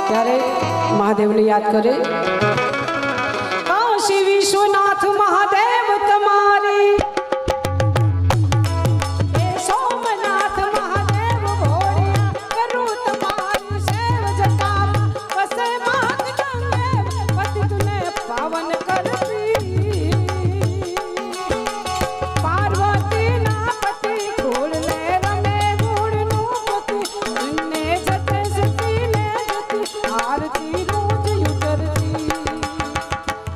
ત્યારે મહાદેવને યાદ કરે. કાશી વિશ્વનાથ મહાદેવ તમારી, સોમનાથ મહાદેવ ભોળિયા કરું તમારી સેવ જતા. વસે માત ગંગે પતિતને પાવન કરતી. પાર્વતી ના પતિ ખોલ લે રમે ગુણનું પતિ. ને જતે સતીને જતી આરતી રોજ ઉતરતી.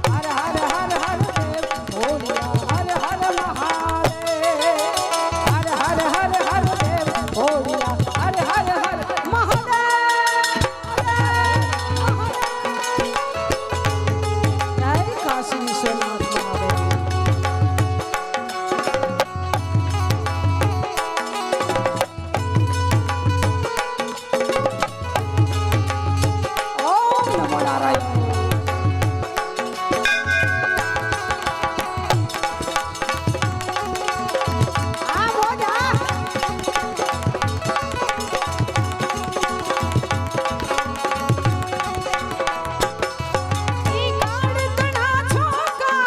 હર હર હર હર દેવ ભોળિયા હર હર મહાદેવ. હર હર હર હર દેવ ભોળિયા હર હર હર મહાદેવ. જય કાશી વિશ્વનાથ મહાદેવ. ઓમ નમો નારાયણ. આ મોજા ઈ કાળતણા છોકા.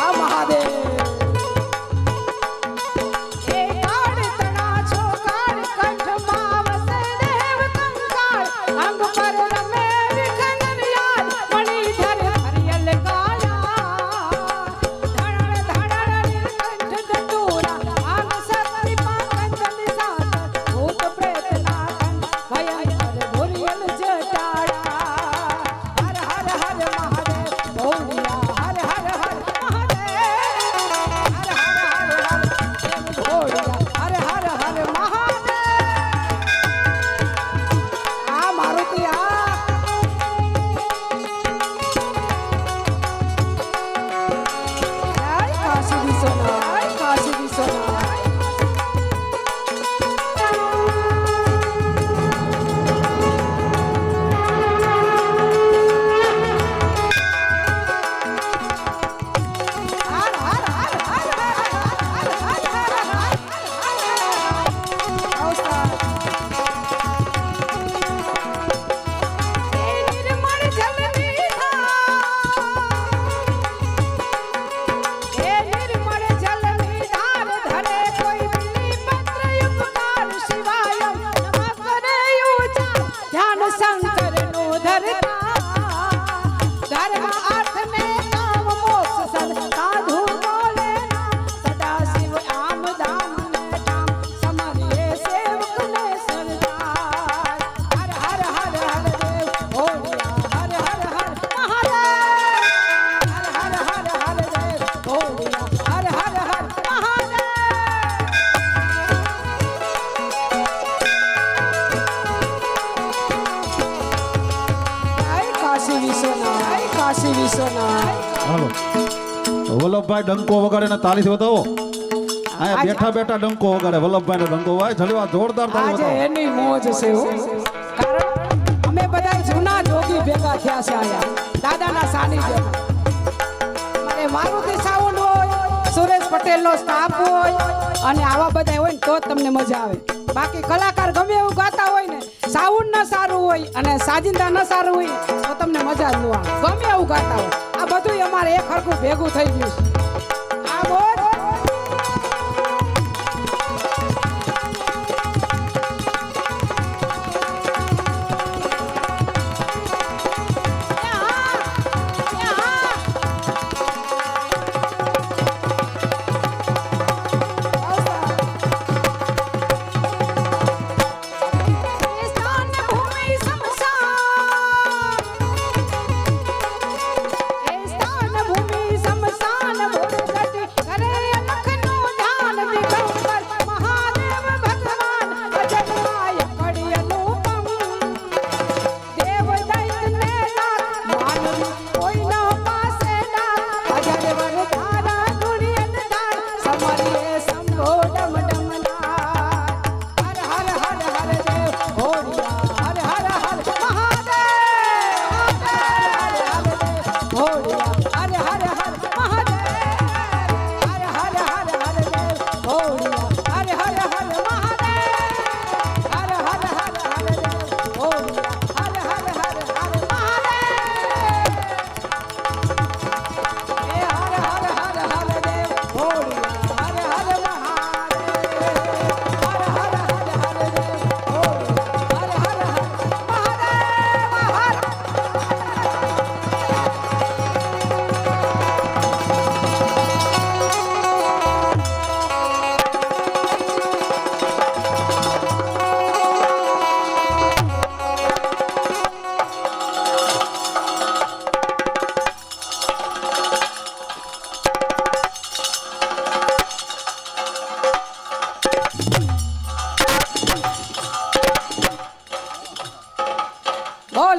આ મહાદેવ એ કાળતણા છોકાર કંઠમાં વસે દેવ કંકાળ. અંગ પર રમે વિઘ્ન યાદ મણિધર હરિયલ કાયા. ધડણ ધડણ નીલકંઠ ધતુરા આગ શક્તિ પાંકંચન સાત. ભૂત પ્રેત નાથન ભયંકર ભુરિયલ જટાળા. હર હર હર મહાદેવ ભોળિયા હર હર હર મહાદેવ. હર હર હર હર દેવ ભોળિયા હર હર હર મહાદેવ. આ મારુતિ આ જય કાશી વિશ્વનાથ. જય કાશી વિશ્વનાથ. હર હર હર હર હર હર હર અવસ્થા. એ નિર્મળ જલની ધાર. એ નિર્મળ જલની ધાર ધરે કોઈ બિલી પત્ર ઉપકાર. શિવાય નમઃ કરે ઉચ્ચાર ધ્યાન શંકરનું ધરતા. ધર્મ અર્થ ને કામ મોક્ષ સદ સાધુ બોલે નામ. સદા શિવ આમ દામ ને ધામ સમરીએ સેવક ને સરદાર. હર હર હર હર દેવ ભોળિયા હર હર હર મહાદેવ. હર હર હર હર દેવ ભોળિયા હર હર હર મહાદેવ. જય કાશી વિશ્વનાથ. જય કાશી વિશ્વનાથ. હાલો વલ્લભભાઈ ડંકો વગાડે ને તાલીથી બતાવો. અહીંયા બેઠા બેઠા ડંકો વગાડે વલ્લભભાઈ નો ડંકો વાય જલવા જોરદાર તાળી આજે બતાવો. એની મોજ છે હો. કારણ અમે બધા જૂના જોગી ભેગા થયા છે આયા દાદાના સાનિધ્યમાં. અને મારુતિ સાઉન્ડ હોય, સુરેશ પટેલનો સ્ટાફ હોય અને આવા બધા હોય ને તો જ તમને મજા આવે. બાકી કલાકાર ગમે એવું ગાતા હોય ને, સાઉન્ડ ન સારું હોય અને સાજિંદા ન સારું હોય તો તમને મજા જ ન આવે. ગમે એવું ગાતા હોય આ બધું અમારે એક હરખું ભેગું થઈ ગયું છે. આ મોજ ભૂમિ શમશાન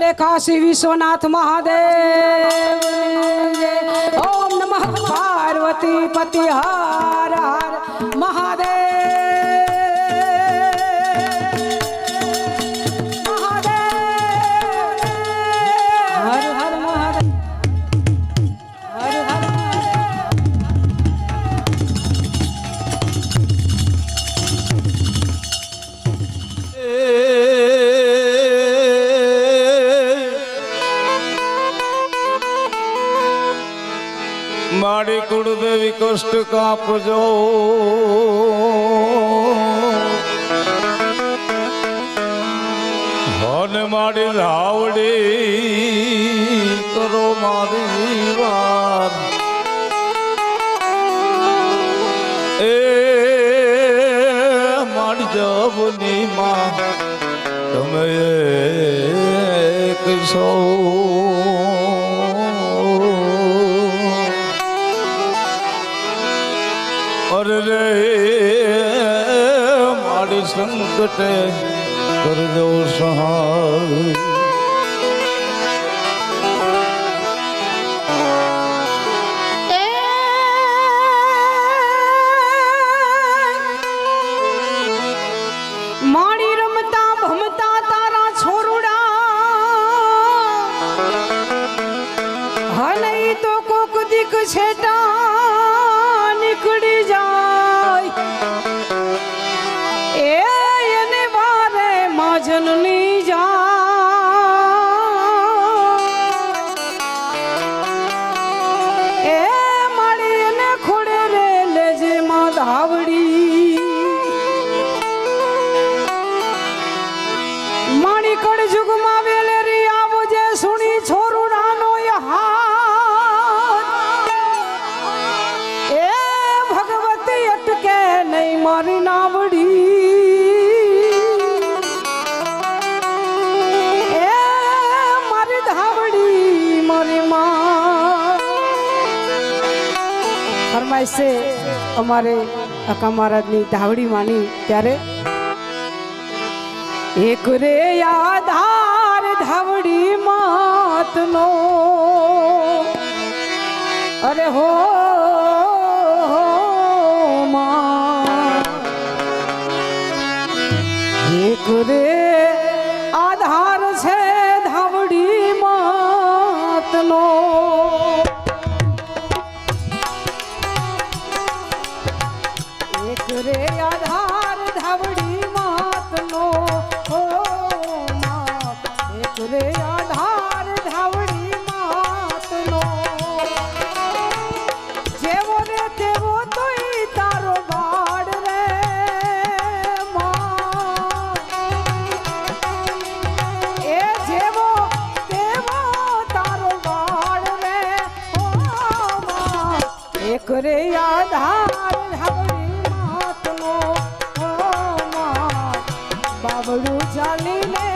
बोले काशी विश्वनाथ महादेव जय। ओम नमः पार्वती पति हर हर महादेव महादेव हर हर महादेव हर हर माड़ी कुलदेवी कष्ट कापजो हन माड़ी रावड़ी करो मारी वार ए माड़ी जबनी मां તમે એક સૌ અરે રે મારી સંકટે કરજો સહાય માણી રમતા ભમતા તારા છોરુડા હનઈ તો કોક દીક છેટા નીકળી જાય એ એને વારે માજનની જા એ માડી એને ખોડે રે લેજે માં ધાવડી માણી કડ જુગમાં વેલેરી આવજે સુણી છોરુડાનો હાથ એ ભગવતી અટકે નહીં મારી નાવડી એ મારી ધાવડી મારી માં ફરમાઈશ છે અમારે અકા મહારાજની ધાવડી માની ત્યારે एक रे आधार धावड़ी मात नो अरे हो मां एक रे आधार छे धावड़ी मात नो एक रे आधार धावड़ी मात नो रे आधार धावड़ी मातनो जेवो रे तेवो तोय तारो बाड़ रे मां ए जेवो तेवो तारो बाड़ रे ओ मां एक रे आधार धावड़ी मातनो ओ मां बाबड़ू चाली ले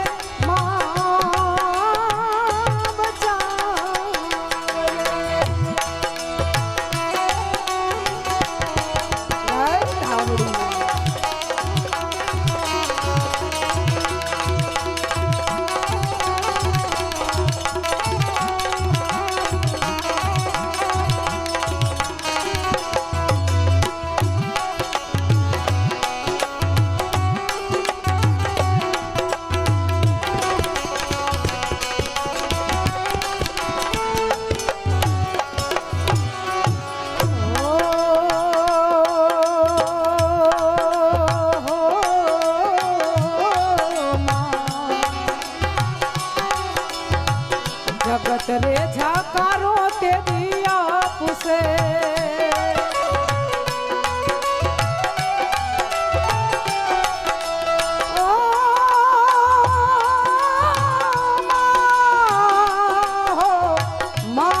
जगत रे झाकारो ते दिया पुसे ओ मां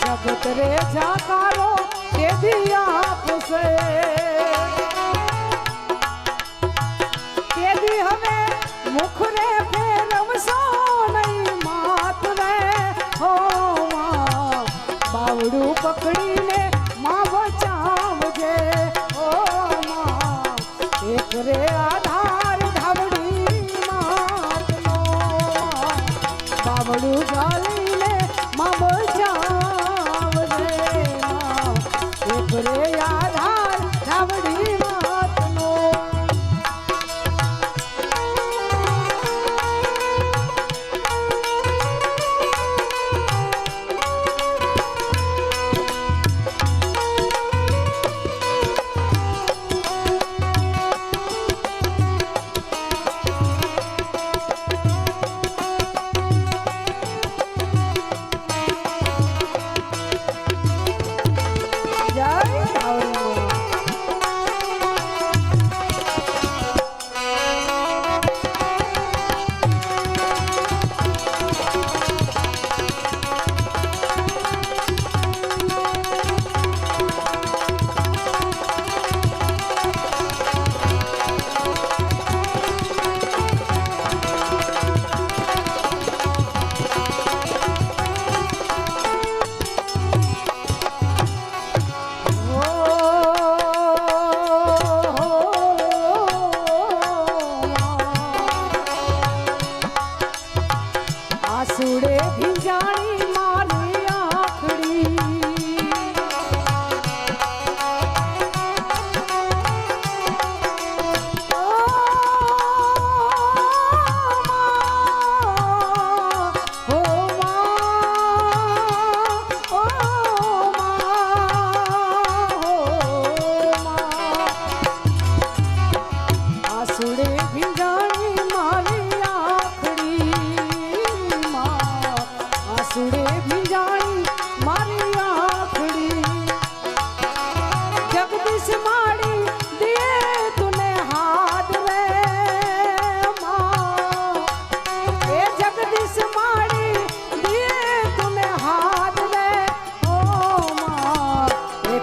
जगत रे झाकारो ते दिया पुसे मुखरे फेरम सो नहीं मात रे हो मां बावड़ू पकड़ी ने मां बचावजे ओ मां एक रे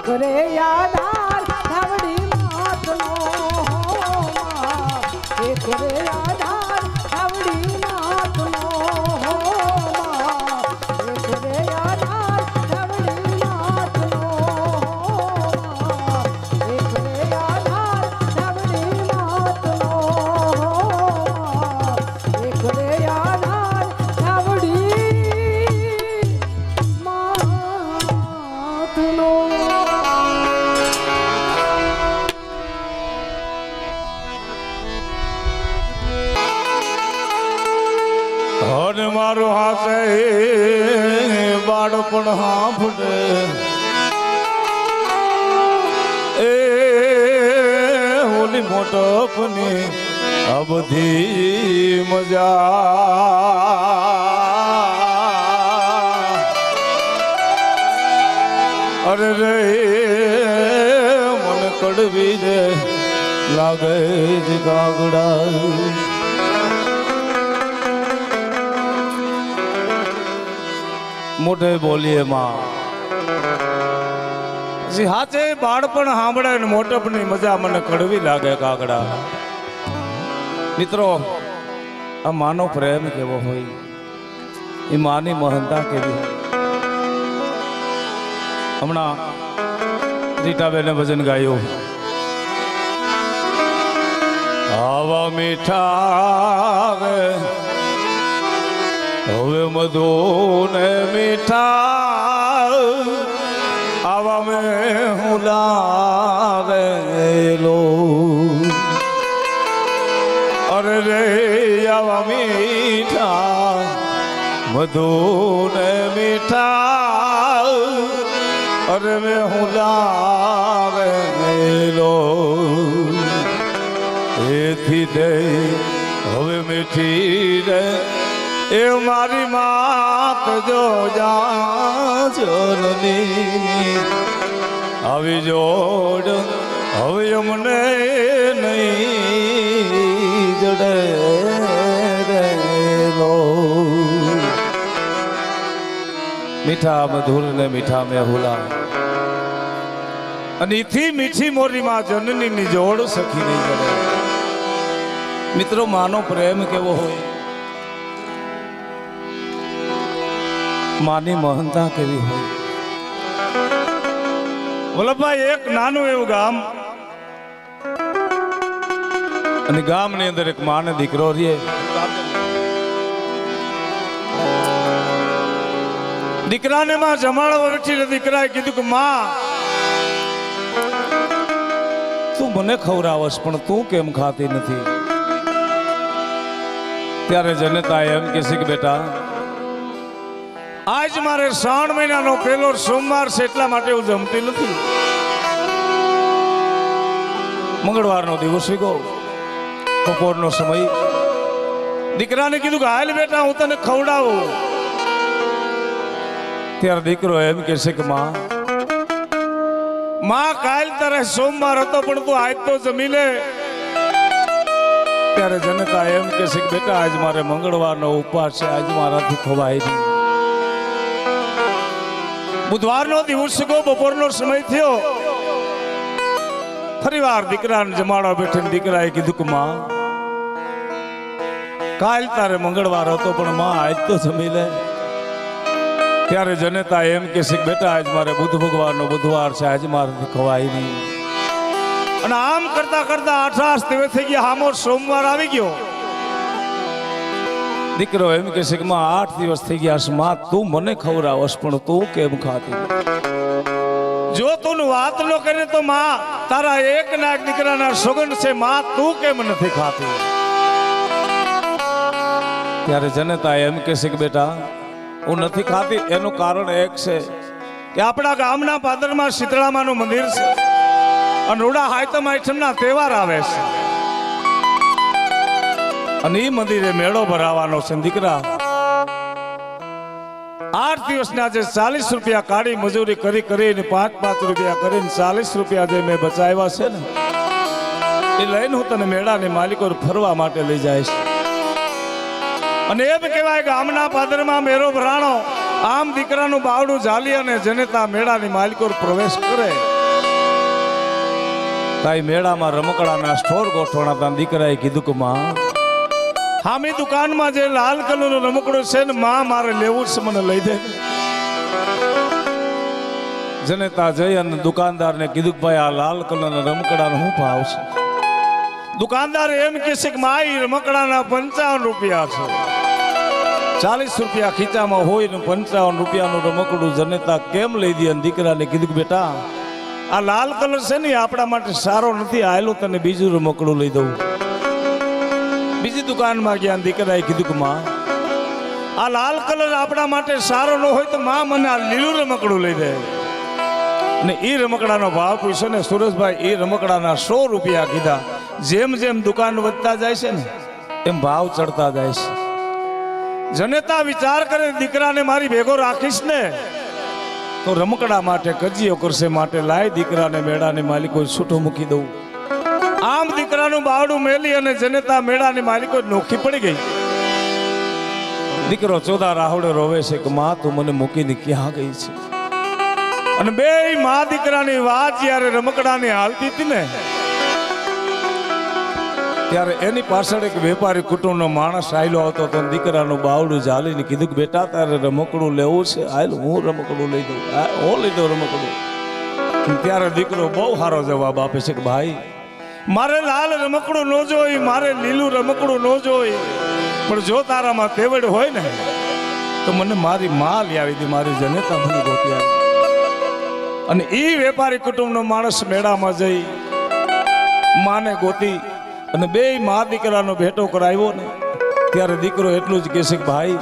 એક રે આધાર ધાવડી માતનો એક રે આધાર ધાવડી માતનો એક રે આધાર ધાવડી માતનો એક રે આધાર ધાવડી માતનો એક રે આધાર ધાવડી માતનો અને મારું હાસે બાળપણ હાંભળે એ ઓલી મોટપની આ બધી મજા અરે રે મને કડવી રે લાગે જ કાગડા મોઢે બોલીએ માં હાચે બાળપણ સાંભળે ને મોટપની મજા મને કડવી લાગે કાગડા મિત્રો આ માનો પ્રેમ કેવો હોય એ માની મહંતા કેવી હોય હમણાં રીટાબેને ભજન ગાયું આવા મીઠા હવે મધુ ને મીઠા આવા મેં હું લાવેલો અરે રે આવા મીઠા મધુ ને મીઠા અરે મેં હું લાવેલો એથી દે હવે મીઠી રે એ મારી માત જો જનની આવી જોડ હવે અમને નહીં જડે રેલો મીઠા મધુર ને મીઠા મેહુલા અને ઈથી મીઠી મોરી માં જનની ની જોડ સખી નહીં જડે મિત્રો માનો પ્રેમ કેવો હોય માની મહંતા કેવી હોય વલ્લભભાઈ એક નાનું એવું ગામ અને ગામની અંદર એક માને દીકરો રહે દીકરાને માં જમાડવા બેઠી દીકરાએ કીધું કે માં તું મને ખવડાવસ પણ તું કેમ ખાતી નથી ત્યારે જનતા એમ કહેશે કે બેટા આજ મારે શ્રાવણ મહિનાનો પહેલો સોમવાર છે એટલા માટે હું જમતી નથી મંગળવારનો દિવસ ગયો બપોરનો સમય દીકરાને કીધું કે હાલ બેટા હું તને ખવડાવું ત્યારે દીકરો એમ કહેશે કે માં કાલ તારે સોમવાર હતો પણ તું આજ તો જમી લે ત્યારે જનતા એમ કહેશે કે બેટા આજ મારે મંગળવારનો ઉપવાસ છે આજ મારાથી ખવાય નહીં બુધવારનો દિવસ ગયો બપોરનો સમય થયો ફરીવાર દીકરાને જમાડવા બેઠીને દીકરાએ કીધું કે માં કાલ તારે મંગળવાર હતો પણ માં આજ તો જમી લે ત્યારે જનતા એમ કહેશે કે બેટા આજ મારે બુધ ભગવાનનો બુધવાર છે આજ મારાથી ખવાય નહીં અને આમ કરતા કરતા 8 દિવસ થઈ ગયા હામો સોમવાર આવી ગયો દીકરો એમ કહેશે કે માં 8 દિવસ થઈ ગયા માં તું મને ખવડાવસ પણ તું કેમ ખાતી જો તું વાત ન કરે તો માં તારા એક ના એક દીકરાના સોગંદ છે માં તું કેમ નથી ખાતી ત્યારે જનતા એમ કહેશે કે બેટા હું નથી ખાતી એનું કારણ એક છે કે આપણા ગામના પાદરમાં શીતળામાનું મંદિર છે અને રૂડા હાયતમ આઠમના તહેવાર આવે છે અને એ મંદિરે મેળો ભરાવાનો છે દીકરા 8 દિવસના જે 40 રૂપિયા કાઢી મજૂરી કરીને 5 રૂપિયા કરીને 40 રૂપિયા જે મેં બચાવ્યા છે ને એ લઈને હું તને મેળાની માલિકો ફરવા માટે લઈ જઈશ અને એમ કહેવાય કે ગામના પાદરમાં મેળો ભરાણો આમ દીકરાનું બાવડું ઝાલી અને જનતા મેળાની માલિકો પ્રવેશ કરે કાંઈ મેળામાં રમકડાના સ્ટોર ગોઠવણા હતા દીકરાએ કીધું કે માં હામી દુકાનમાં જે લાલ કલરનો રમકડો છે ને માં મારે લેવું છે મને લઈ દે જનેતા જઈ અને દુકાનદારને કીધું કે ભાઈ આ લાલ કલરના રમકડાનો શું ભાવ છે દુકાનદાર એમ કહે છે કે માં ઈ રમકડાના 55 રૂપિયા છે 40 રૂપિયા ખીચામાં હોય ને 55 રૂપિયાનું રમકડું જનેતા કેમ લઈ દે અને દીકરાને કીધું કે બેટા આ લાલ કલર છે ને આપણા માટે સારો નથી આયલો તને બીજું રમકડું લઈ દઉં બીજી દુકાનમાં ગયા દીકરાએ કીધું કે માં આ લાલ કલર આપણા માટે સારો ન હોય તો માં મને આ લીલું રમકડું લઈ દે અને એ રમકડાનો ભાવ પૂછ્યો ને સુરેશભાઈ એ રમકડાના 100 રૂપિયા કીધા જેમ જેમ દુકાન વધતા જાય છે ને એમ ભાવ ચડતા જાય છે જનેતા વિચાર કરે દીકરાને મારી ભેગો રાખીશ ને તો રમકડા માટે કજીયો કરશે માટે લાય દીકરાને મેળાને માલિકો છૂટો મૂકી દઉં આમ દીકરાનું બાવડું મેલી અને જનેતા મેળાની માલિકો નોખી પડી ગઈ દીકરો ચોદા રાહોડે રોવે છે કે માં તું મને મૂકીને ક્યાં ગઈ છે અને બે માં દીકરાની વાત જ્યારે રમકડાની હાલતી હતી ને ત્યારે એની પાછળ એક વેપારી કુટુંબનો માણસ આયલો આવતો તો દીકરાનું બાવડું ઝાલીને કીધું કે બેટા તારે રમકડું લેવું છે આયલ હું રમકડું લઈ દઉં હું લઈ દઉં રમકડું ત્યારે દીકરો બહુ સારો જવાબ આપે છે કે ભાઈ મારે લાલ રમકડું ન જોઈ મારે લીલું રમકડું ન જોઈ પણ જો તારામાં તેવડ હોય ને તો મને મારી માં લઈ આવી હતી મારી જનેતા મને ગોતી આવી અને એ વેપારી કુટુંબનો માણસ મેળામાં જઈ માને ગોતી અને બે મા દીકરાનો ભેટો કરાવ્યો ને ત્યારે દીકરો એટલું જ કહેશે કે ભાઈ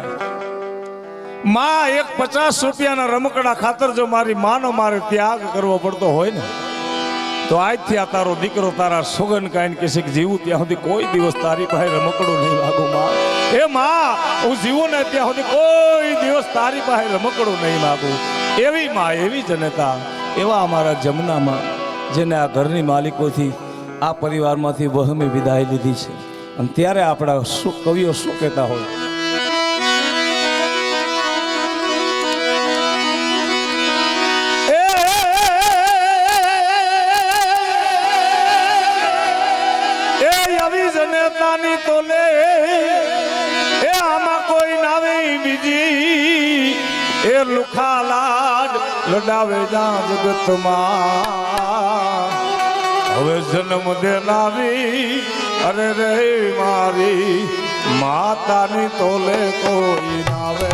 માં એક 50 રૂપિયાના રમકડા ખાતર જો મારી માનો મારે ત્યાગ કરવો પડતો હોય ને તો આજથી આ તારો દીકરો તારા સોગન કાઈને કહેશે કે જીવું ત્યાં સુધી કોઈ દિવસ તારી પાસે રમકડું નહીં માગું માં એ માં હું જીવું ને ત્યાં સુધી કોઈ દિવસ તારી પાસે રમકડું નહીં માગું એવી માં એવી જનતા એવા અમારા જમનામાં જેને આ ઘરની માલિકોથી આ પરિવારમાંથી વહમે વિદાય લીધી છે અને ત્યારે આપણા શું કવિઓ શું કહેતા હોય જનેતાની તોલે એ આમાં કોઈ નાવે બીજી એ લુખા લાડ લડાવે જા જગતમાં હવે જન્મ દેનારી અરે રે મારી માતાની તોલે કોઈ નાવે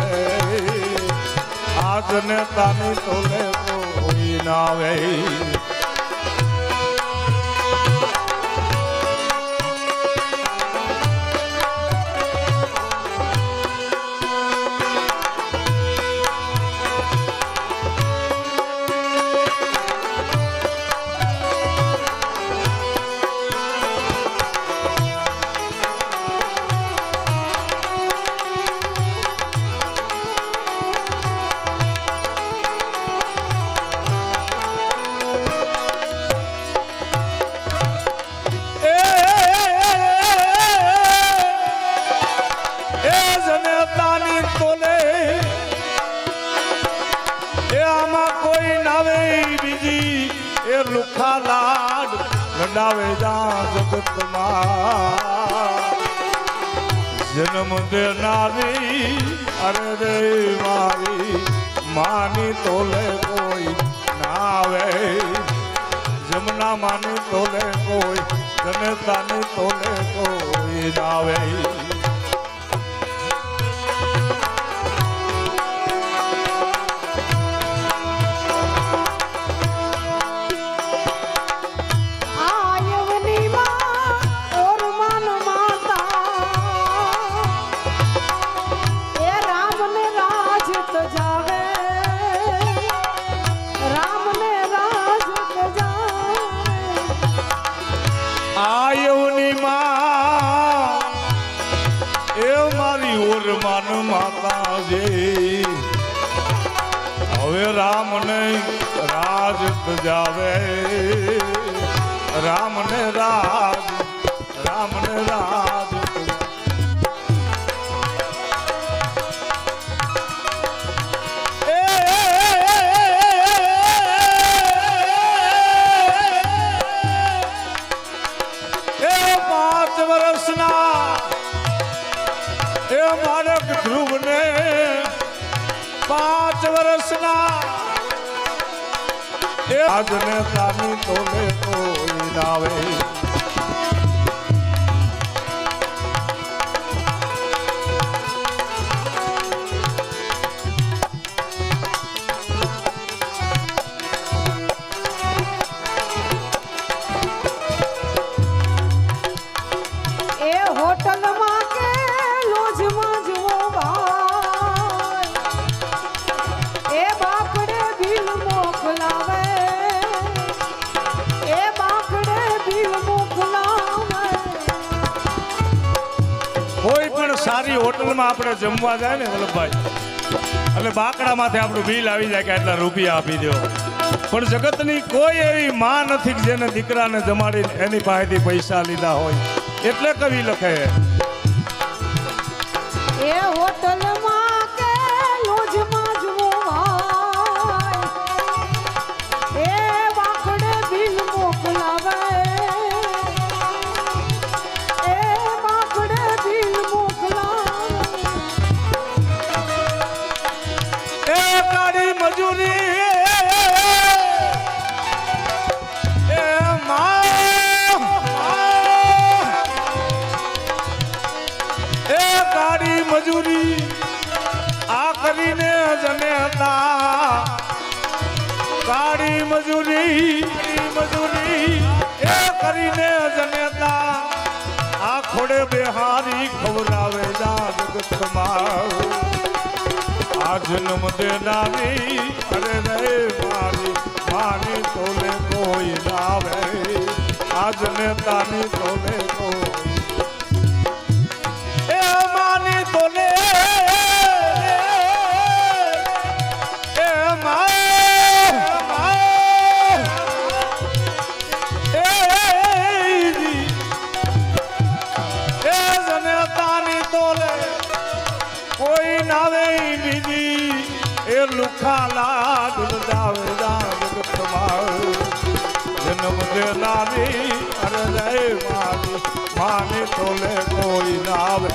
આ જનેતાની તોલે કોઈ નાવે લુખા લાડ લડાવે જા જગતમાં જન્મ દેનારી અરે રે મારી માની તોલે કોઈ નાવે જમના માની તોલે કોઈ જનેતાની તોલે કોઈ નાવે માતાજી હવે રામ ને રાજ જાવે રામ ને રાજ બસના એ આજને તાની તોલે કોઈ નાવે એ હોટલમાં કે લોજમાં જુઓ ભાઈ એ બાપડે બિલ મોકલાવે એ બાપડે બિલ મોકલાવે કોઈ પણ સારી હોટલમાં આપણે જમવા જાય ને વલ્લભભાઈ એટલે બાકડામાંથી આપણું બિલ આવી જાય કે આટલા રૂપિયા આપી દો પણ જગતની કોઈ એવી માં નથી કે જેને દીકરાને જમાડી એની પાસેથી પૈસા લીધા હોય એટલે કવિ લખે એ હોટલમાં કે લોજમાં જુઓ ભાઈ એ બાપડે બિલ મોકલાવે એ બાપડે બિલ મોકલાવે એ કાળી મજૂરી એ એ કાળી મજૂરી આ કરીને જનેતા કાળી મજૂરી એ કરીને જનેતા આ ખોડે બેહારી ખવડાવે જા જગતમાં આ જન્મ દેનારી અરે રે મારી માની તોલે કોઈ નાવે આ જનેતાની તોલે કોઈ એ માની તોલે એ જનેતાની તોલે કોઈ નાવે બીજી એ લુખાલા દુલદાવે જગતમાં જન્મ દેનારી અરે રે મારી માની તોલે કોઈ નાવે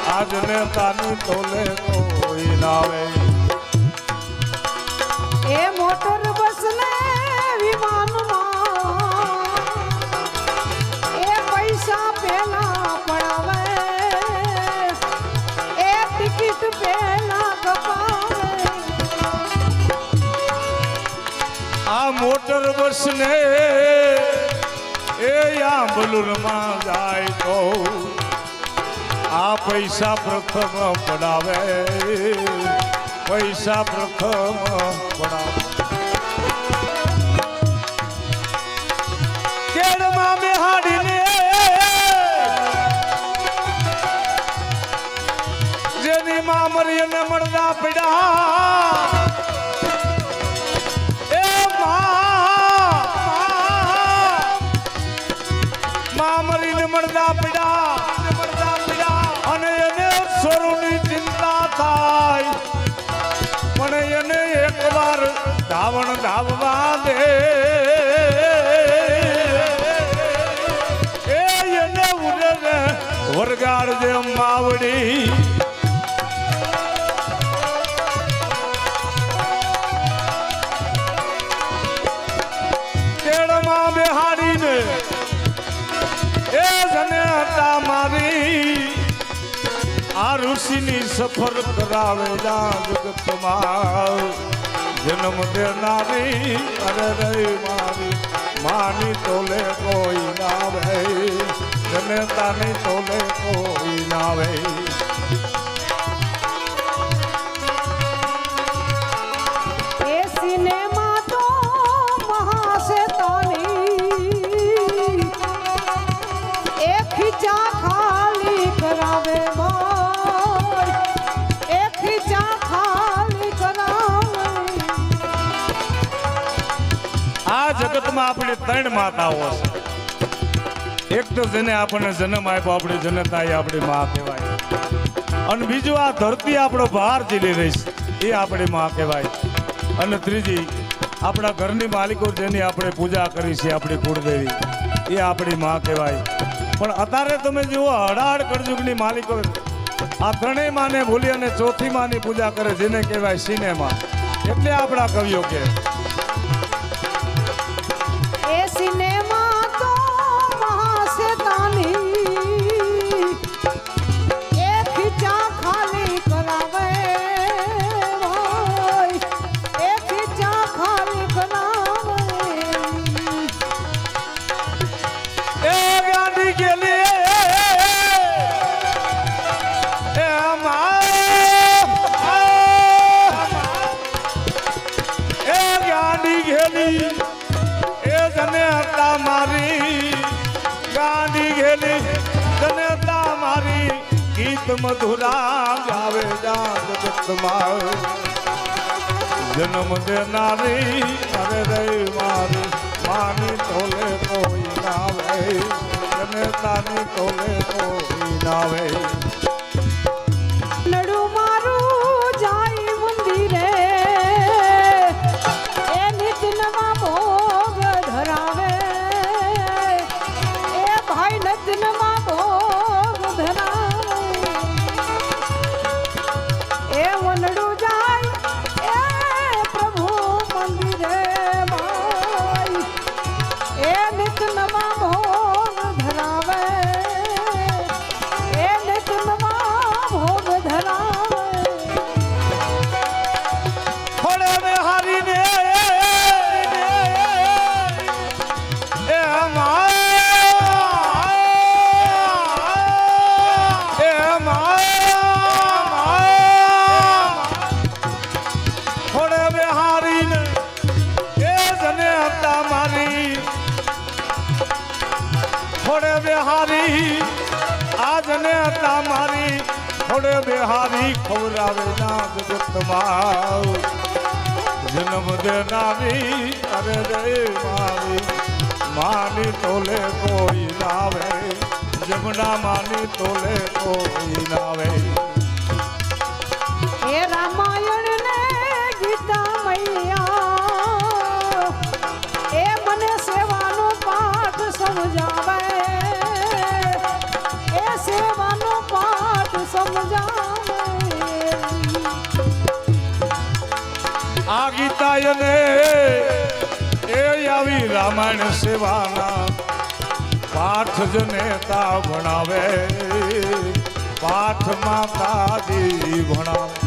આજ નેતાની તોલે કોઈ નાવે એ મોટર બસ ને વિમાનમાં એ પૈસા પેલા પડાવે એ ટિકિટ પેલા કપાવે આ મોટર બસ ને એ આંબલુરમાં જાય તો આ પૈસા પ્રથમ પડાવે પૈસા પ્રથમ પડાવે કેળમાં બેહાડીને જેની મામરી ને મળદા પડ્યા મામરીને મળદા પડ્યા અને એને સ્વરૂપની ચિંતા થાય પણ એને એકવાર ધાવણ ધાવવા દે એને ઉડે ને વરગાડ જે માવડી કેળમાં બેહાડીને એ જનેતા મારી આ ઋષિની સફર કરાવે જા જગતમાં જન્મ દેનારી અરે રે મારી માની તોલે કોઈ નાવે જનેતાની તોલે કોઈ નાવે એ સિનેમા તો મહાશેતાની એ ખીચા ખાલી કરાવે બોલ એ ખીચા ખાલી કરાવે આ જગતમાં આપણે ત્રણ માતાઓ છે એક તો જેને આપણને જન્મ આપ્યો આપણી જનતા એ આપણી માં કહેવાય અને બીજું આ ધરતી આપણો ભાર ઝીલી રહી છે એ આપણી માં કહેવાય અને ત્રીજી આપણા ઘરની માલિકો જેની આપણે પૂજા કરી છે આપણી કુળદેવી એ આપણી માં કહેવાય પણ અત્યારે તમે જુઓ હડાડ કળજુગની માલિકો આ ત્રણેય માને ભૂલી અને ચોથી માની પૂજા કરે જેને કહેવાય સિનેમા એટલે આપણા કવિઓ કે એ સિનેમા તો મહાશેતાની એ ખીચા ખાલી કરાવે હોય, એ ખીચા ખાલી કરાવે એ ગાંધી ગેલી એ ગાંધી ગેલી એ જનેતા મારી ગાંધી ગેલી જનેતા મારી ગીત મધુરા ગાવે જા જગતમાં જન્મ દેનારી અરે રે મારી માની તોલે કોઈ નાવે જનેતાની તોલે કોઈ નાવે નડું મારું જાય મંદિરે એ નિત નવા ભોગ ધરાવે એ ભાઈ નિત નવા ભોગ ધરાવે એ વનડું જાય એ પ્રભુ મંદિરે ભાઈ એ નિત નવા ભોગ ધરાવે એ નિત નવા ભોગ ધરાવે થોડે ને હારીને એ થોડે ને હારીને એ જને હતા મારી થોડે બિહારી આજને હતા મારી થોડે બિહારી ખવડાવે ના જગતમાં જન્મ દેનારી અરે રે મારી માની તોલે કોઈ નાવે જમના માની તોલે કોઈ નાવે એ રામાયણ ને ગીતા મૈયા એ મને સેવાનો પાઠ સમજાવે એ સેવાનો પાઠ સમજાવે આ ગીતાયને એ આવી રામાયણ સેવાના પાઠ જનેતા ભણાવે પાઠ માતાજી ભણાવે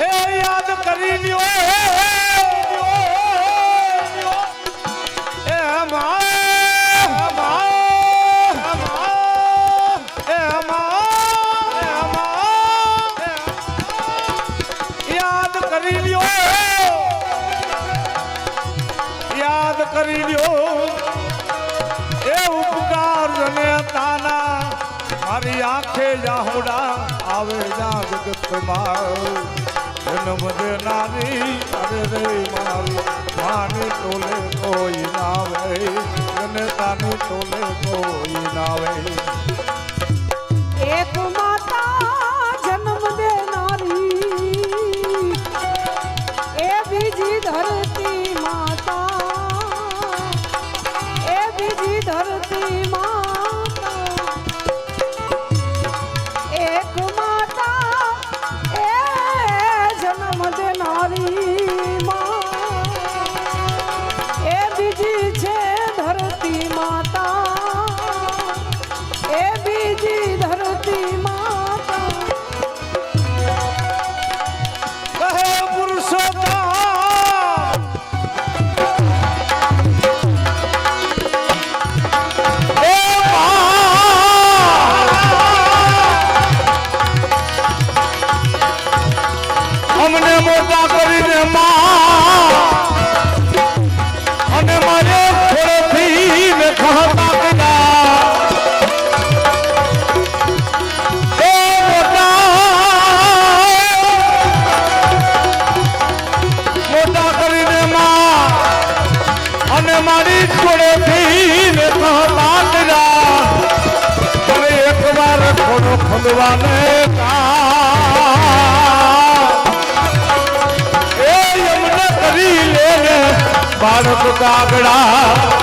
એ યાદ કરી લ્યો એ યાદ કરી લ્યો યાદ કરી લ્યો એ ઉપકાર જનેતાના મારી આંખે જાહુડા આવે જા જગતમાં જન્મ દેનારી અરે રે મારી માની તોલે કોઈ નાવે જનેતાની તોલે કોઈ નાવે એક માતા જન્મ દેનારી એ બીજી ધરતી માતા એ બીજી ધરતી માતા એક માતા એ જન્મ દેનારી માં એ બીજી છે ધરતી માતા એ બીજી ધરતી માતા કહે પુરુષોત્તમ એ અમને મોટા કરીને અને મારે થોડેથી ને ખાતા મોટા કરીને અને મારી છોડેથી ને ખાતા હવે એક વાર થોડો ખોદવાને એ એમને કરી લે બાળક કાગડા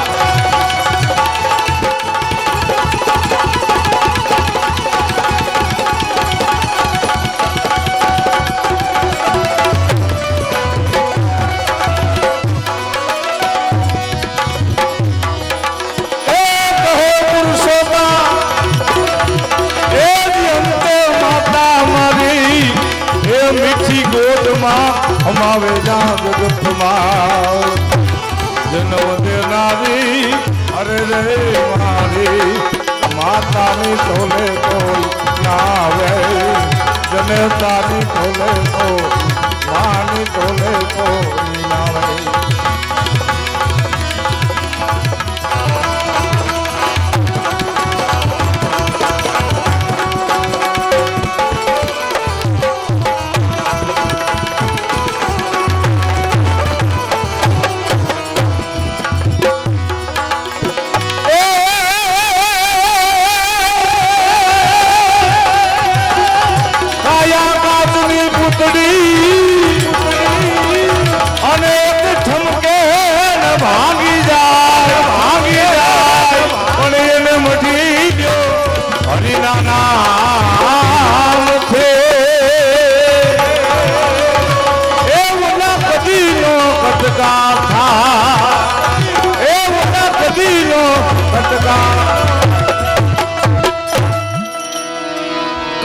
આવે જા જગતમાં જન્મ દેનારી અરે રે મારી માતાની તોલે કોઈ ના આવે જનતાની તોલે તો માની તોલે કોઈ ના આવે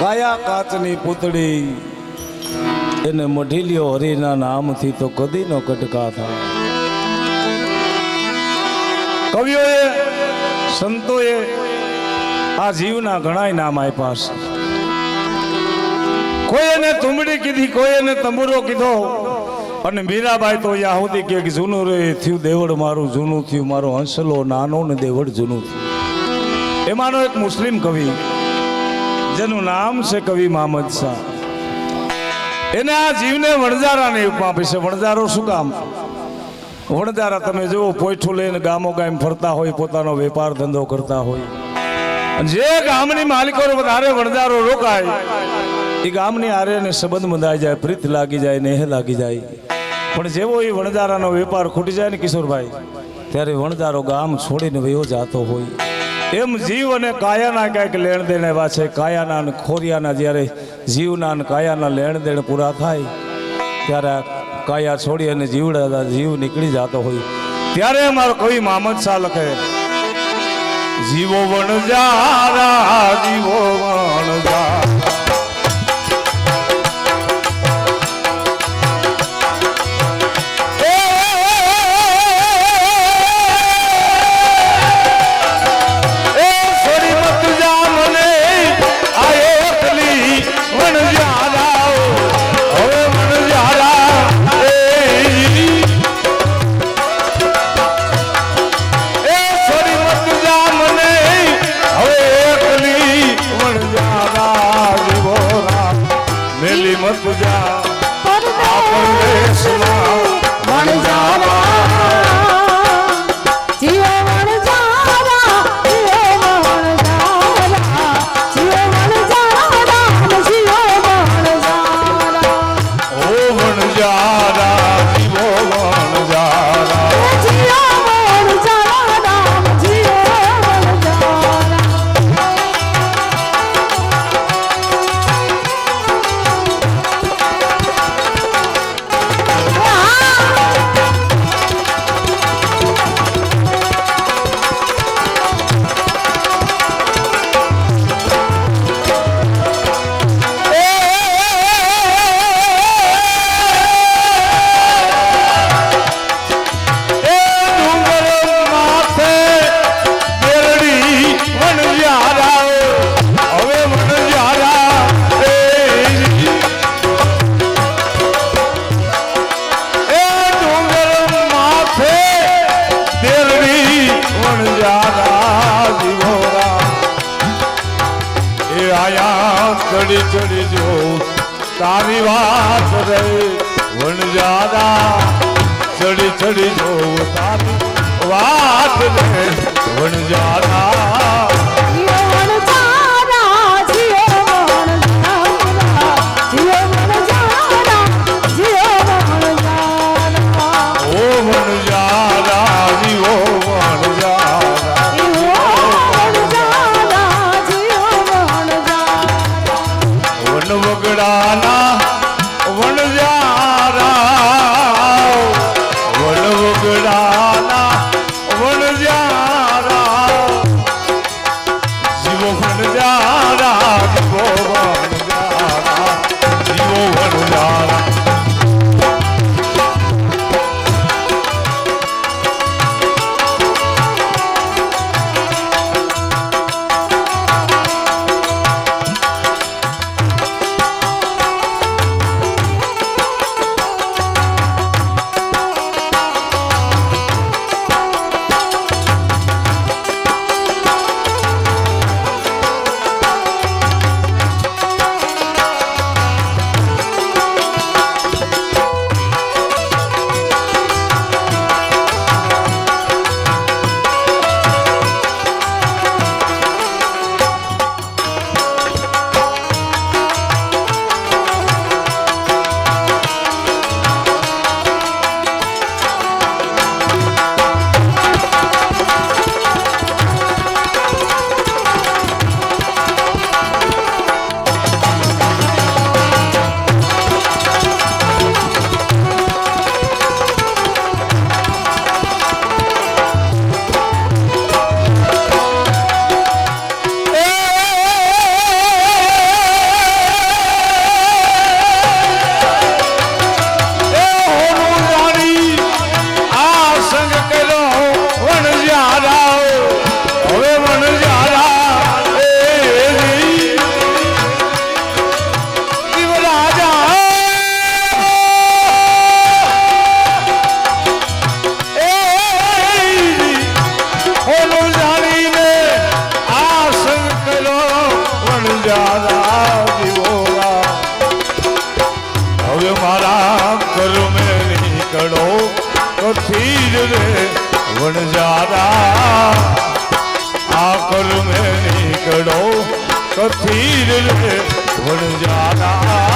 કાયા કાચની પૂતળી એને મઢી લ્યો હરિના નામથી તો કદી નો કટકા થાય કવિઓએ સંતોએ આ જીવના ઘણાય નામ આપ્યા છે કોઈ એને તુંબડી કીધી કોઈ એને તંબુરો કીધો અને મીરાબાઈ તો યાહુદી કે જૂનું રે થયું દેવડ મારું જૂનું થયું મારો હંસલો નાનો ને દેવડ જૂનું થયું એમાંનો એક મુસ્લિમ કવિ જેનું નામ છે કવિ મહમદ શાહ એને આ જીવને વણજારાની ઉપમા આપી છે વણજારો શું કામ વણજારા તમે જુઓ પોઈઠું લઈને ગામો ગામ ફરતા હોય પોતાનો વેપાર ધંધો કરતા હોય જે ગામની માલિકો વધારે વણજારો રોકાય એ ગામની આરે સંબંધ બંધાઈ જાય પ્રીત લાગી જાય નેહ લાગી જાય પણ જેવો એ વણજારાનો વેપાર ખૂટી જાય ને કિશોરભાઈ ત્યારે વણજારો ગામ છોડીને વયો જાતો હોય એમ જીવ અને કાયાના કંઈક લેણ દેણ એવા છે કાયાના અને ખોરિયાના જ્યારે જીવના અને કાયાના લેણ દેણ પૂરા થાય ત્યારે કાયા છોડી અને જીવ નીકળી જતો હોય ત્યારે મારો કવિ મહમદ શાહ લખે જીવો વણજારા જીવો વણજારા ચડી ચડી જો તારી વાત રે વણજારા ચડી ચડી જો તારી વાત રે વણજારા વણજારા આકલ મેં નીકળો કથીર રે વણજારા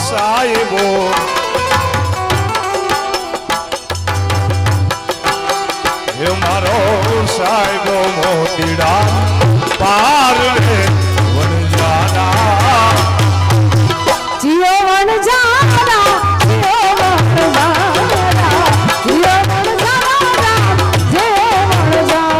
સાહેબો હે મારો સાહેબો મોતીડા પાર રે વણજારા જીઓ વણજારા જીઓ વણજારા જીઓ વણજારા જય વણજારા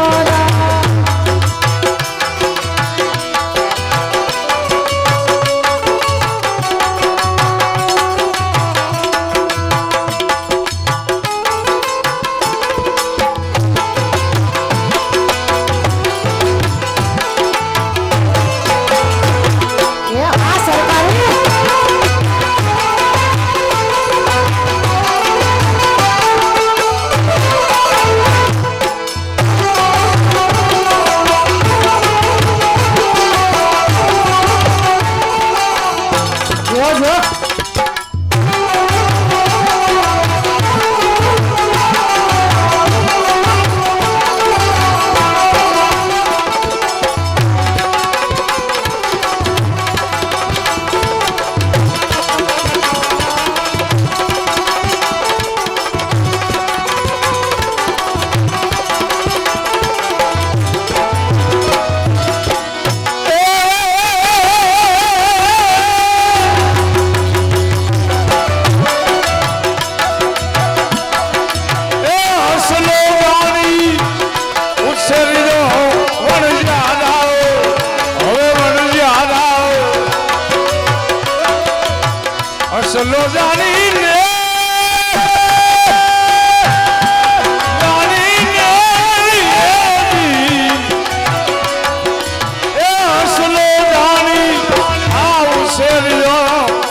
અસલો જાણી ને અસલો જાણી આવું શેરીઓ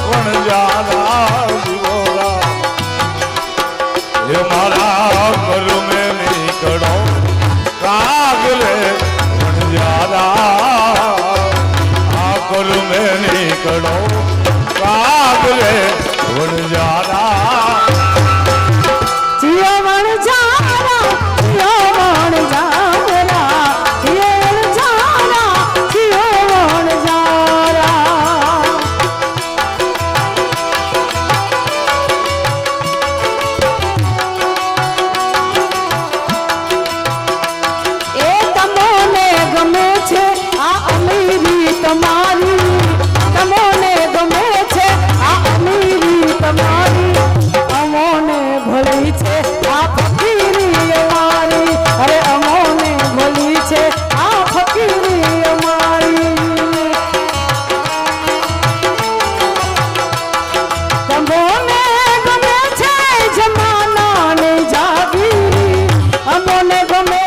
વણજારા જીવોરા એ મારા ઘર મેં નીકળો કાગલે વણજારા આ ઘર મેં નીકળો કાગલે વણજારા જીઓ વણજારા જીઓ વણજારા જીઓ વણજારા જીઓ વણજારા એ તમને ગમે છે આ અમીરી તમારી તમને ગમે છે આ અમીરી તમારી અમોને ભળી છે આ ફકીરી અમારી અરે અમોને ભળી છે આ ફકીરી અમારી તમને ગમે છે જમાનાની જાગીરી અમોને ગમે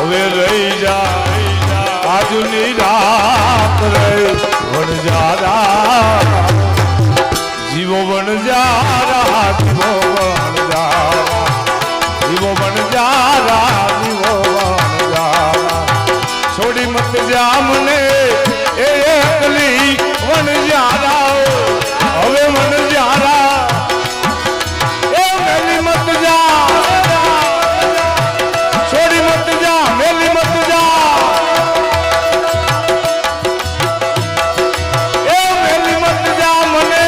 હવે રહી જા આજની રાત રે વણજારા જીવો વણજારા જીવો વણજારા જીવો વણજારા જીવો વણજારા છોડી મત જા મને એ એકલી વણજારા હવે વણજારા એ મેલી મત જા છોડી મત જા મેલી મત જા એ મેલી મત જા મને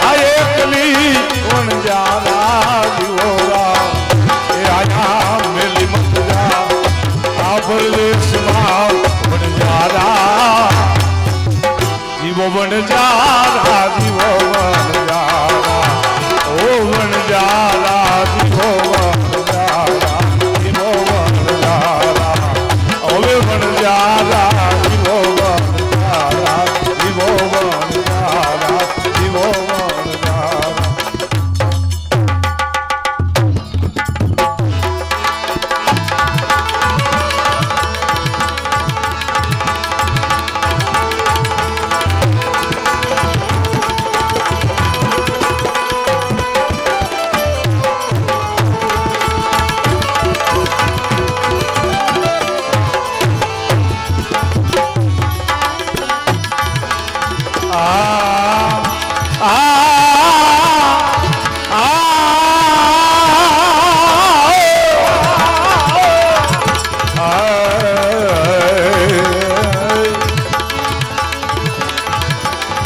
આ એકલી વણજારા જીવોરા એ આયા મેલી મત જા આ પરદેશમાં વણજારા જીવો વણજારા જીવો વણજારા ઓ વણજારા જીવો વણજારા જીવો વણજારા હવે વણજારા જીવો વણજારા જીવો વણજારા જીવો વણજારા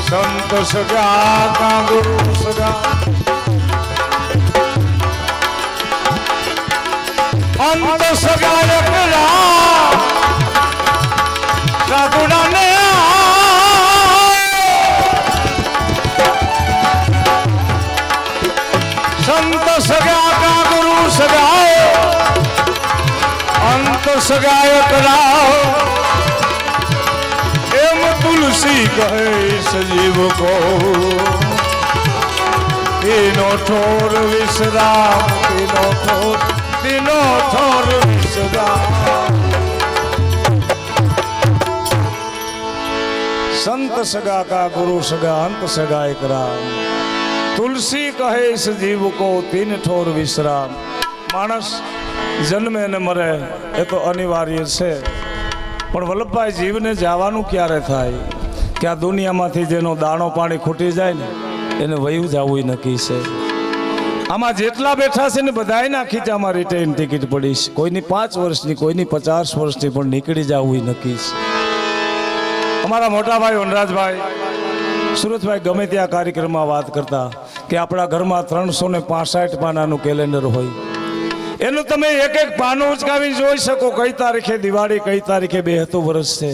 સંત સગા કા ગુરુ સગા અંત સગા એકલા સાધુડાને સંત સગા કા ગુરુ સગા અંત સગા એકલા એમ તુલસી કહે સજીવ કો તેનો ઠોર વિશ્રામ તેનો ઠોર વિશ્રામ સંત સગા કા ગુરુ સગા અંત સગા એક રામ તુલસી કહે સજીવ કો તીન ઠોર વિશ્રામ માણસ જન્મે ને મરે એ તો અનિવાર્ય છે પણ વલ્લભભાઈ જીવને જવાનું ક્યારે થાય કે આ દુનિયામાંથી જેનો દાણો પાણી ખૂટી જાય ને એને વયું જવું નક્કી છે આમાં જેટલા બેઠા છે ને બધાયના ખીચામાં રિટર્ન ટિકિટ પડી છે કોઈની 5 વર્ષની કોઈની 50 વર્ષની પણ નીકળી જવું નક્કી છે અમારા મોટા ભાઈ વનરાજભાઈ સુરતભાઈ ગમે ત્યાં કાર્યક્રમમાં વાત કરતા કે આપણા ઘરમાં 365 પાનાનું કેલેન્ડર હોય એનું તમે એક એક પાનું ઉચકાવી જોઈ શકો કઈ તારીખે દિવાળી કઈ તારીખે 72 વર્ષ છે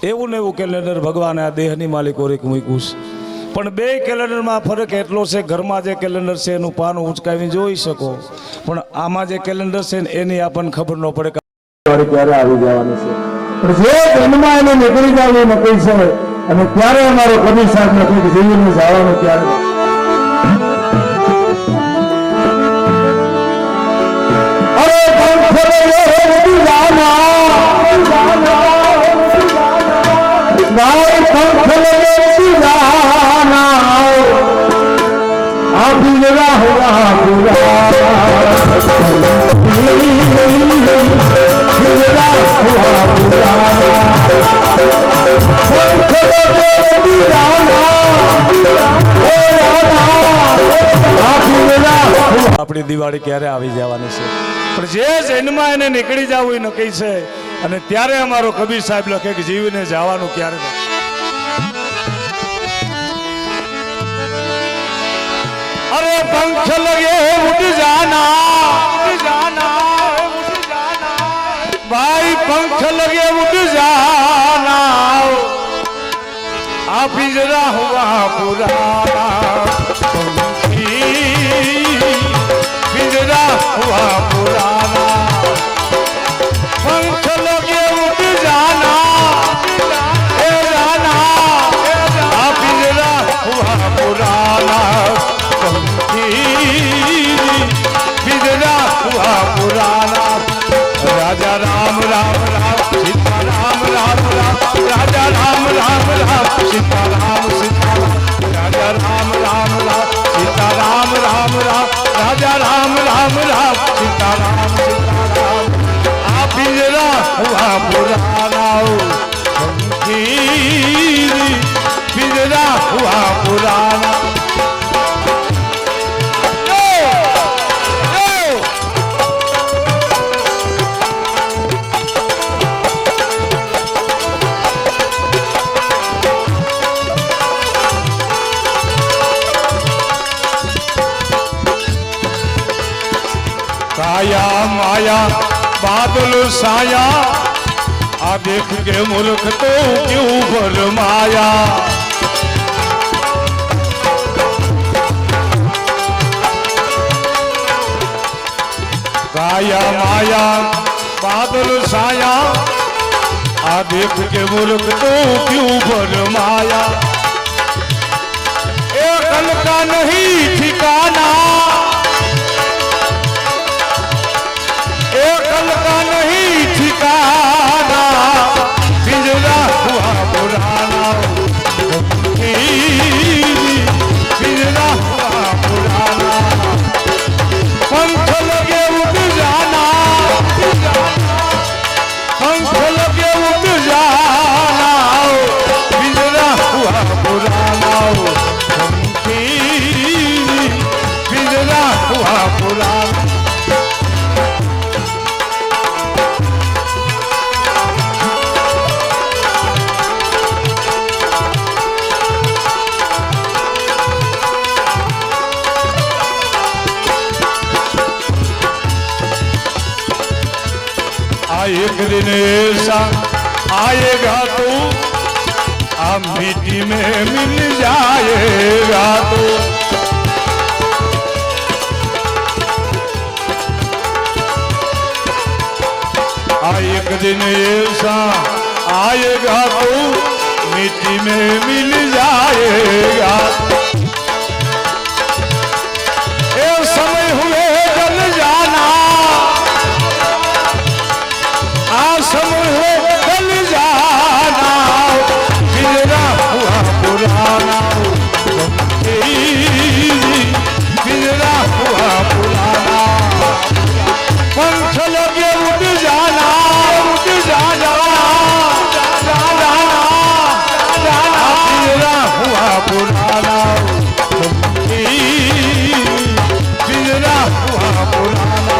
એવું ને એવું કેલેન્ડર ભગવાને આ દેહની માલિકોરે મૂક્યું છે પણ બે કેલેન્ડરમાં ફરક એટલો છે ઘરમાં જે કેલેન્ડર છે એનું પાનું ઉચકાવી જોઈ શકો પણ આમાં જે કેલેન્ડર છે ને એની આપણને ખબર ન પડે ક્યારે આવી જવાની છે પણ જે જન્મમાં એને નીકળી જવું નક્કી છે અને ત્યારે અમારો કબીર સાહેબ નથી જીવીને જવાનું ત્યારે આપણી દિવાળી ક્યારે આવી જવાની છે પણ જે જન્મમાં એને નીકળી જવું એ નક્કી છે અને ત્યારે અમારો કબીર સાહેબ લખે કે જીવીને જવાનું ક્યારે અરે પંખ લગે ઉડ જાના ભાઈ પંખ લગે ઉડ જાના આ પિંજરા હુआ પુરાના પિંજરા હુआ પુરાના पंख लगे उड़ जाना ए जाना आप पिंजरा हुआ पुराना पंखी पिंजरा हुआ पुराना राजा राम राम राम सीता राम राम राम राजा राम राम राम सीता राम सीता राम राजा राम राम राम सीता राम राम राम राजा राम राम राम सीता राम सीता राम आ पिंजरा हुआ पुराना पिंजरा हुआ पुराना काया माया बादल साया आ देख के मूर्ख तो क्यों भरमाया काया माया बादल साया आ देख के मूर्ख तो क्यों भरमाया एक कल का नहीं ठिकाना कल का नहीं ठिकाना पिंजरा हुआ पुराना पिंजरा हुआ पुराना पंख लगे उठ जाना पंख लगे उठ जाना पिंजरा हुआ पुराना पिंजरा हुआ पुराना एक दिन ऐसा आएगा तो आप मिट्टी में मिल जाएगा तो एक दिन ऐसा आएगा तो मिट्टी में मिल जाएगा ये समय हुए जल जाना समय हो बल जाना पिंजरा हुआ पुराना पिंजरा हुआ पुराना पंख लगे उड़ जाना पिंजरा हुआ पुराना पिंजरा हुआ पुराना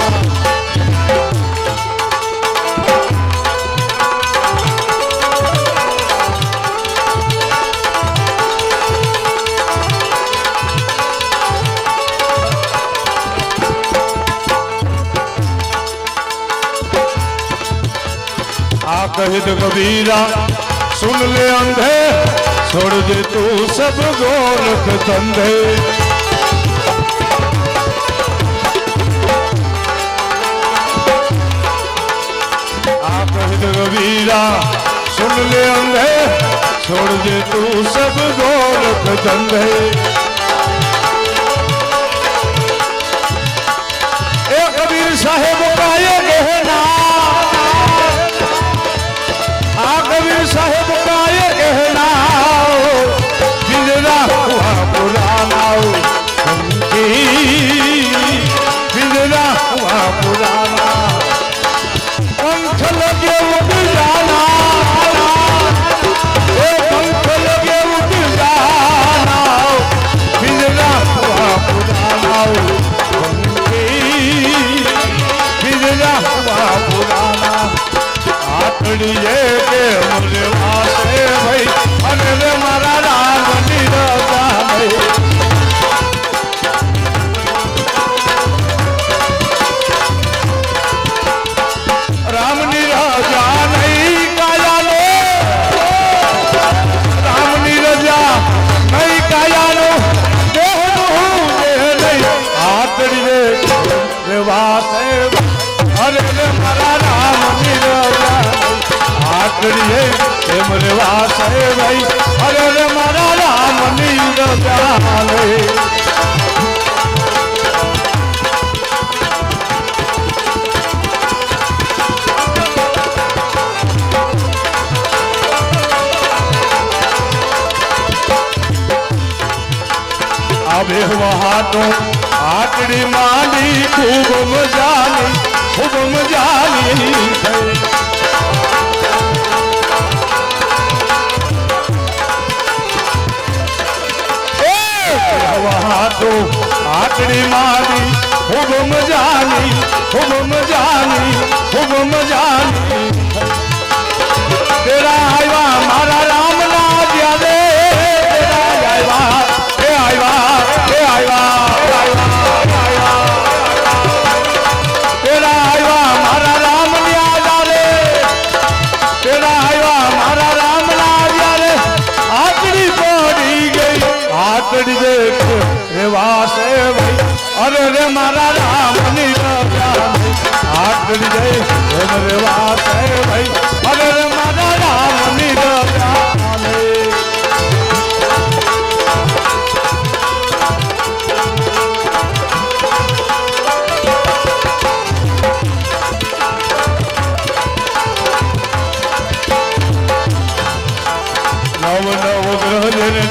कहित कबीरा सुन ले अंधे छोड़ दे तू सब गोरख धंधे कहित कबीरा सुन ले अंधे छोड़ दे तू सब गोरख धंधे कबीर साहेब का ये कहना कबीर साहेब का ये कहना पिंजरा हुआ पुराना पिंजरा हुआ पुराना पंख लगे उड़ जाना पंख लगे उड़ जाना पिंजरा हुआ पुराना पिंजरा हुआ पुराना आखड़िए के मुझे वासे भाई अरे मारा राम निरजा भाई राम निरजा नहीं काया लो राम निरजा नहीं काया लो देह नहीं आखड़िए के वासे अरे मारा राम निरजा आखड़िए मेरे वास है भाई अरे मारा राम नीर प्याले બેહવા હાટો આટડી માંડી ખૂબ મજાની થઈ હાટો આટડી માંડી ખૂબ મજાની તેરા આવ્યા મારા રામ ના જ્યારે આવ્યા તેરા આવ્યા મારા રામ ના જ્યારે તેરા આવ્યા મારા રામ ના જ્યારે આટડી પડી ગઈ આટડી દેખ રેવા છે ભાઈ અરે રે મારા રામ ની આટડી જઈ રેવા છે ભાઈ અરે રે મારા રામ ની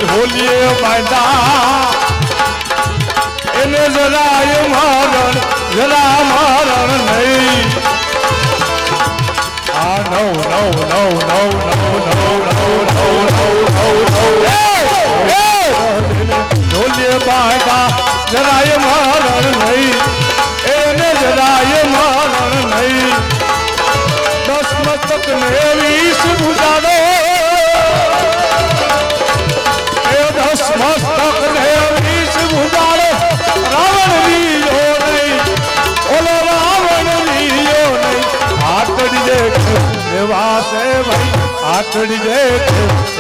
ઢોલીએ બાંધા એને જરાય મરણ નહીં આ ઢોલીએ બાંધા જરાય મરણ નહીં એને જરાય મરણ નહીં 10 મસ્તક ને 20 ભુજાનો મસ્તક ને 20 ભુજાનો રાવણ લીયો નહીં ઓલો રાવણ લીયો નહીં આટડી દેખ રેવા છે ભાઈ આટડી દેખ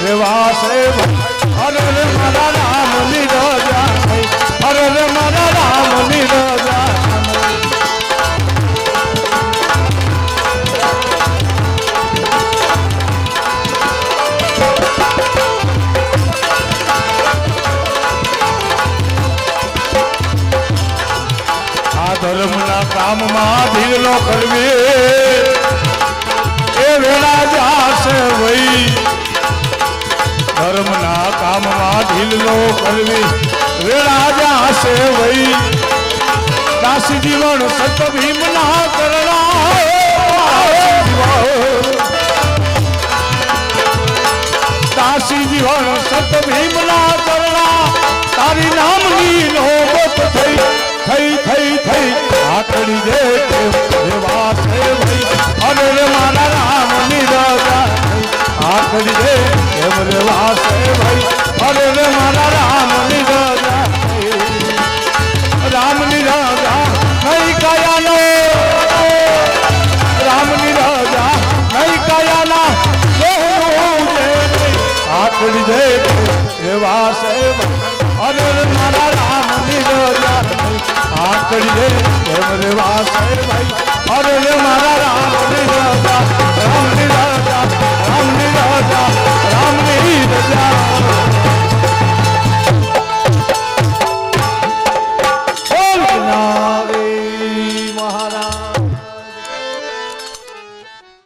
રેવા છે ભાઈ અરે રે મારા રામ ની રજા નહીં અરે રે મારા રામ ની રજા ધર્મના કામમાં ઢીલો કરવી એ વેળા જાશે વઈ ધર્મના કામમાં ઢીલો કરવી વેળા જાશે વઈ દાસી જીવન સત ભીમના કરણા દાસી જીવન સત ભીમના કરણા તારી નામની નોબત થઈ આટડી દેખ રેવા છે ભાઈ અરે રે મારા રામ ની રજા આટડી દેખ એમ રેવા છે ભાઈ અરે રે મારા રામ ની રજા રામ ની રજા નહીં કાયાનો રામ ની રજા નહીં કાયાના આટડી દેખ રેવા છે ભાઈ અરે રે મારા રામ ની રજા આટડી દે એમ રેવા છે ભાઈ અરે રે મારા